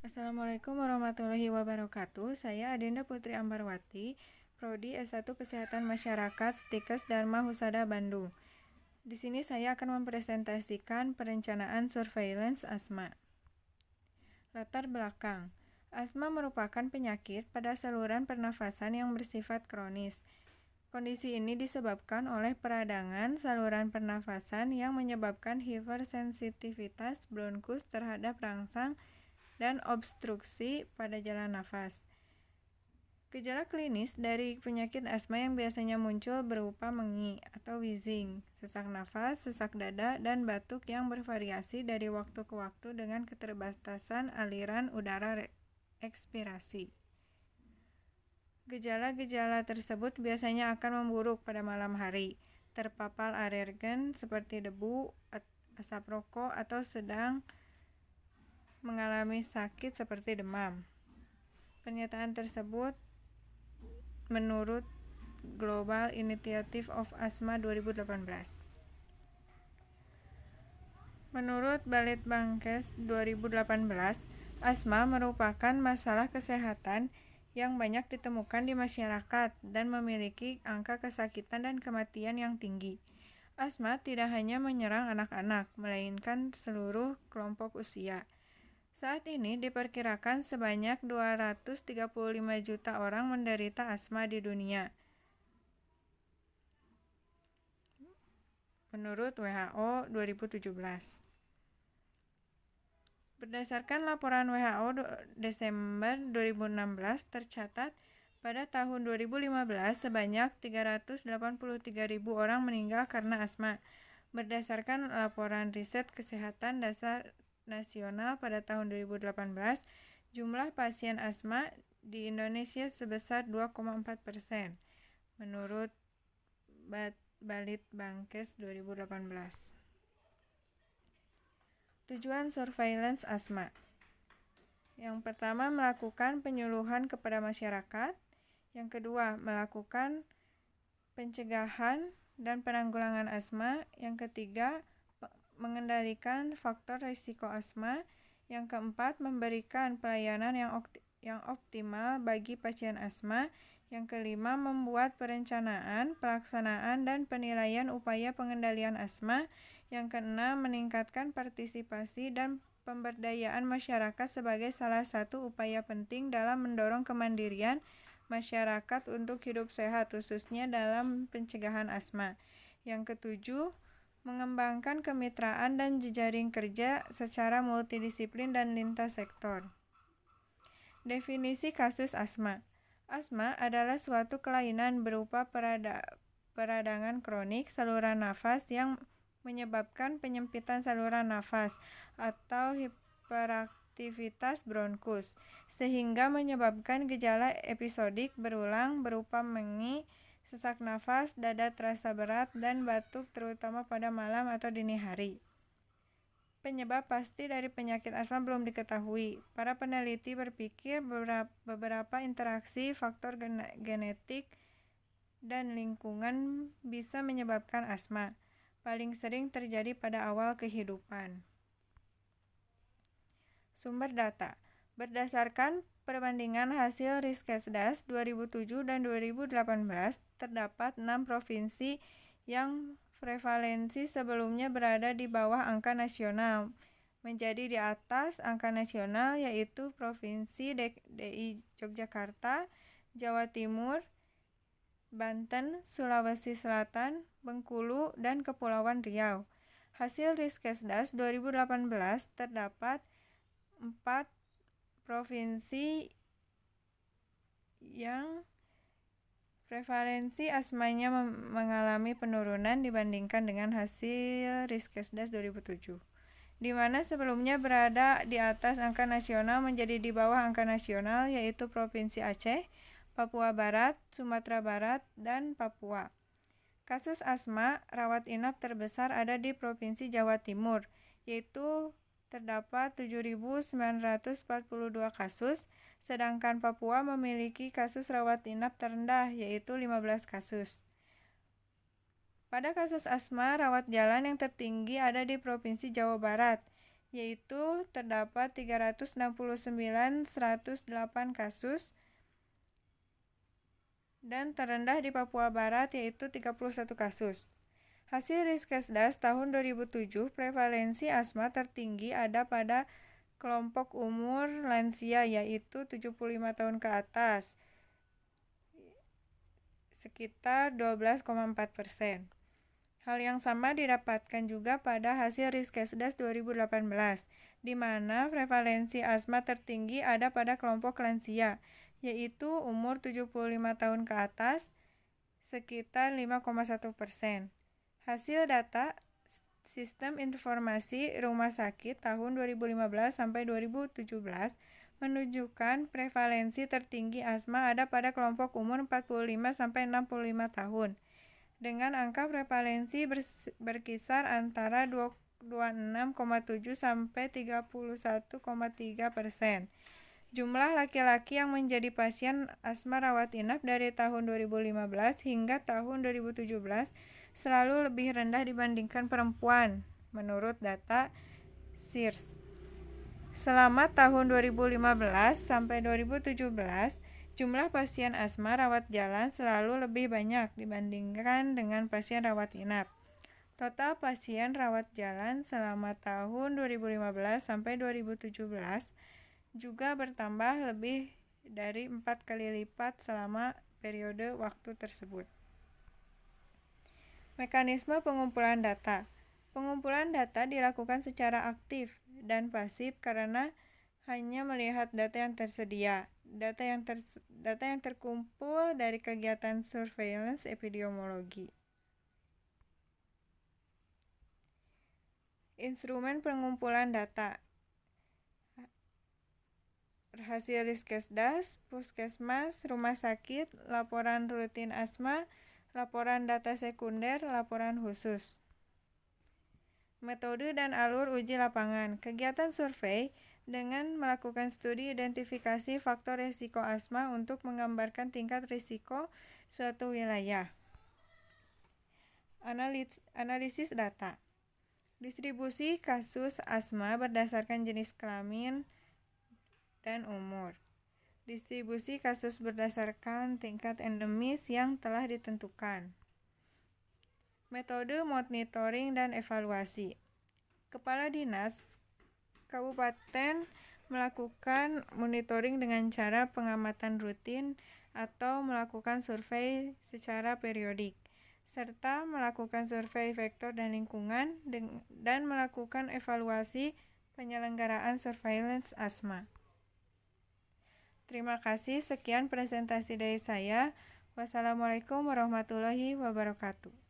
Assalamualaikum warahmatullahi wabarakatuh. Saya Adinda Putri Ambarwati, Prodi S1 Kesehatan Masyarakat Stikes Dharma Husada Bandung. Di sini saya akan mempresentasikan perencanaan surveillance asma. Latar belakang. Asma merupakan penyakit pada saluran pernafasan yang bersifat kronis. Kondisi ini disebabkan oleh peradangan saluran pernafasan yang menyebabkan hipersensitivitas bronkus terhadap rangsang dan obstruksi pada jalan nafas. Gejala klinis dari penyakit asma yang biasanya muncul berupa mengi atau wheezing, sesak nafas, sesak dada, dan batuk yang bervariasi dari waktu ke waktu dengan keterbatasan aliran udara ekspirasi. Gejala-gejala tersebut biasanya akan memburuk pada malam hari, terpapar alergen seperti debu, asap rokok, atau sedang mengalami sakit seperti demam. Pernyataan tersebut menurut Global Initiative of Asthma 2018. Menurut Balitbangkes 2018, asma merupakan masalah kesehatan yang banyak ditemukan di masyarakat dan memiliki angka kesakitan dan kematian yang tinggi. Asma tidak hanya menyerang anak-anak, melainkan seluruh kelompok usia. Saat ini diperkirakan sebanyak 235 juta orang menderita asma di dunia. Menurut WHO 2017. Berdasarkan laporan WHO Desember 2016, tercatat pada tahun 2015 sebanyak 383.000 orang meninggal karena asma. Berdasarkan laporan riset kesehatan dasar nasional pada tahun 2018, jumlah pasien asma di Indonesia sebesar 2,4%, menurut Balitbangkes 2018. Tujuan surveillance asma. Yang pertama, melakukan penyuluhan kepada masyarakat. Yang kedua, melakukan pencegahan dan penanggulangan asma. Yang ketiga, mengendalikan faktor risiko asma. Yang keempat, memberikan pelayanan yang optimal bagi pasien asma. Yang kelima, membuat perencanaan, pelaksanaan, dan penilaian upaya pengendalian asma. Yang keenam, meningkatkan partisipasi dan pemberdayaan masyarakat sebagai salah satu upaya penting dalam mendorong kemandirian masyarakat untuk hidup sehat, khususnya dalam pencegahan asma. Yang ketujuh, mengembangkan kemitraan dan jejaring kerja secara multidisiplin dan lintas sektor. Definisi kasus asma. Asma adalah suatu kelainan berupa peradangan kronik saluran nafas yang menyebabkan penyempitan saluran nafas atau hiperaktivitas bronkus, sehingga menyebabkan gejala episodik berulang berupa mengi, sesak nafas, dada terasa berat, dan batuk terutama pada malam atau dini hari. Penyebab pasti dari penyakit asma belum diketahui. Para peneliti berpikir beberapa interaksi faktor genetik dan lingkungan bisa menyebabkan asma. Paling sering terjadi pada awal kehidupan. Sumber data. Berdasarkan perbandingan hasil Riskesdas 2007 dan 2018, terdapat 6 provinsi yang prevalensi sebelumnya berada di bawah angka nasional menjadi di atas angka nasional, yaitu Provinsi DKI Yogyakarta, Jawa Timur, Banten, Sulawesi Selatan, Bengkulu, dan Kepulauan Riau. Hasil Riskesdas 2018 terdapat 4 provinsi yang prevalensi asmanya mengalami penurunan dibandingkan dengan hasil Riskesdas 2007, di mana sebelumnya berada di atas angka nasional menjadi di bawah angka nasional, yaitu Provinsi Aceh, Papua Barat, Sumatera Barat, dan Papua. Kasus asma rawat inap terbesar ada di Provinsi Jawa Timur, yaitu terdapat 7.942 kasus, sedangkan Papua memiliki kasus rawat inap terendah, yaitu 15 kasus. Pada kasus asma rawat jalan yang tertinggi ada di Provinsi Jawa Barat, yaitu terdapat 369.108 kasus, dan terendah di Papua Barat yaitu 31 kasus. Hasil Riskesdas tahun 2007, prevalensi asma tertinggi ada pada kelompok umur lansia yaitu 75 tahun ke atas, sekitar 12,4%. Hal yang sama didapatkan juga pada hasil Riskesdas 2018, di mana prevalensi asma tertinggi ada pada kelompok lansia, yaitu umur 75 tahun ke atas, sekitar 5,1%. Hasil data Sistem Informasi Rumah Sakit tahun 2015 sampai 2017 menunjukkan prevalensi tertinggi asma ada pada kelompok umur 45 sampai 65 tahun, dengan angka prevalensi berkisar antara 26,7 sampai 31,3%. Jumlah laki-laki yang menjadi pasien asma rawat inap dari tahun 2015 hingga tahun 2017 selalu lebih rendah dibandingkan perempuan, menurut data SIRS. Selama tahun 2015 sampai 2017, jumlah pasien asma rawat jalan selalu lebih banyak dibandingkan dengan pasien rawat inap. Total pasien rawat jalan selama tahun 2015 sampai 2017 juga bertambah lebih dari 4 kali lipat selama periode waktu tersebut. Mekanisme pengumpulan data. Pengumpulan data dilakukan secara aktif dan pasif karena hanya melihat data yang tersedia. Data yang terkumpul dari kegiatan surveillance epidemiologi. Instrumen pengumpulan data. Hasil Riskesdas, Puskesmas, Rumah Sakit, laporan rutin asma, laporan data sekunder, laporan khusus. Metode dan alur uji lapangan. Kegiatan survei dengan melakukan studi identifikasi faktor risiko asma untuk menggambarkan tingkat risiko suatu wilayah. Analisis data. Distribusi kasus asma berdasarkan jenis kelamin dan umur. Distribusi kasus berdasarkan tingkat endemis yang telah ditentukan. Metode monitoring dan evaluasi. Kepala Dinas Kabupaten melakukan monitoring dengan cara pengamatan rutin atau melakukan survei secara periodik, serta melakukan survei vektor dan lingkungan dan melakukan evaluasi penyelenggaraan surveillance asma. Terima kasih, sekian presentasi dari saya. Wassalamualaikum warahmatullahi wabarakatuh.